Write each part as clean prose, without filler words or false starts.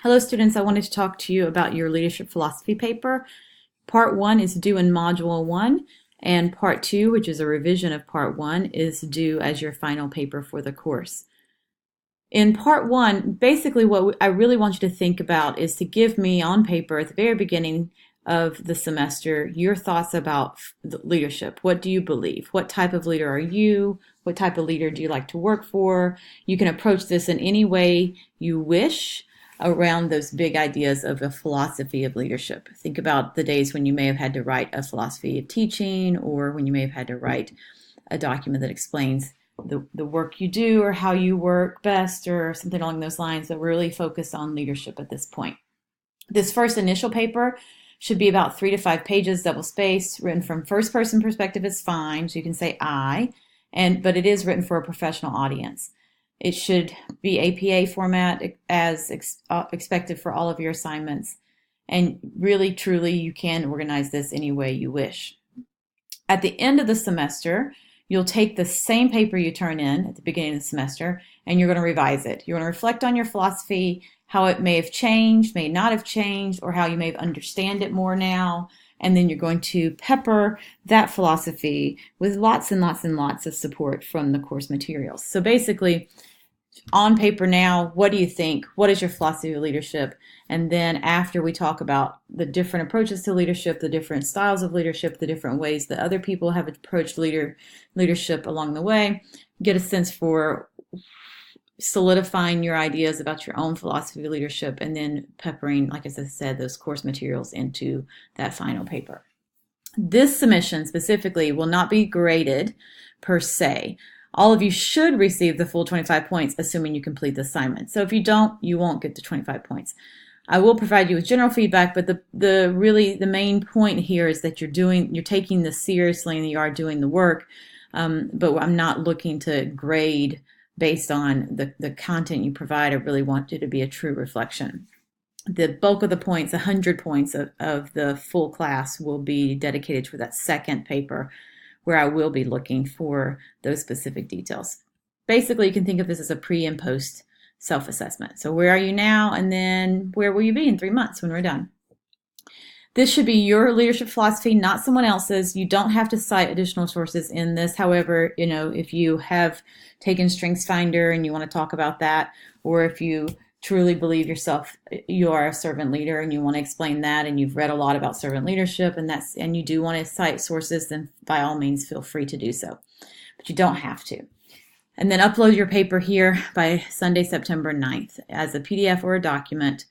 Hello students, I wanted to talk to you about your leadership philosophy paper. Part 1 is due in Module 1, and Part 2, which is a revision of Part 1, is due as your final paper for the course. In Part 1, basically what I really want you to think about is to give me on paper at the very beginning of the semester your thoughts about leadership. What do you believe? What type of leader are you? What type of leader do you like to work for? You can approach this in any way you wish around those big ideas of a philosophy of leadership. Think about the days when you may have had to write a philosophy of teaching, or when you may have had to write a document that explains the work you do or how you work best or something along those lines, that really focus on leadership at this point. This first initial paper should be about 3 to 5 pages, double spaced, written from first person perspective is fine, so you can say I, but it is written for a professional audience. It should be APA format as expected for all of your assignments. And really, truly, you can organize this any way you wish. At the end of the semester, you'll take the same paper you turn in at the beginning of the semester, and you're going to revise it. You're going to reflect on your philosophy, how it may have changed, may not have changed, or how you may understand it more now. And then you're going to pepper that philosophy with lots and lots and lots of support from the course materials. So basically, on paper now, what do you think? What is your philosophy of leadership? And then after we talk about the different approaches to leadership, the different styles of leadership, the different ways that other people have approached leadership along the way, get a sense for solidifying your ideas about your own philosophy of leadership, and then peppering, like I said, those course materials into that final paper. This submission specifically will not be graded per se. All of you should receive the full 25 points, assuming you complete the assignment. So if you don't, you won't get the 25 points. I will provide you with general feedback, but the main point here is that you're taking this seriously and you are doing the work. But I'm not looking to grade based on the content you provide. I really want it to be a true reflection. The bulk of the points, 100 points of the full class, will be dedicated to that second paper, where I will be looking for those specific details. Basically, you can think of this as a pre and post self-assessment. So where are you now, and then where will you be in 3 months when we're done? This should be your leadership philosophy, not someone else's. You don't have to cite additional sources in this. However, if you have taken StrengthsFinder and you want to talk about that, or if you truly believe you are a servant leader and you want to explain that, and you've read a lot about servant leadership, and you do want to cite sources, then by all means feel free to do so. But you don't have to. And then upload your paper here by Sunday, September 9th as a PDF or a document.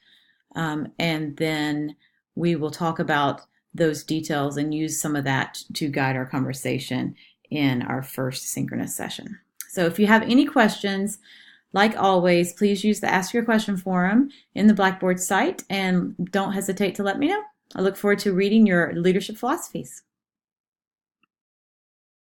And then we will talk about those details and use some of that to guide our conversation in our first synchronous session. So if you have any questions, like always, please use the Ask Your Question forum in the Blackboard site, and don't hesitate to let me know. I look forward to reading your leadership philosophies.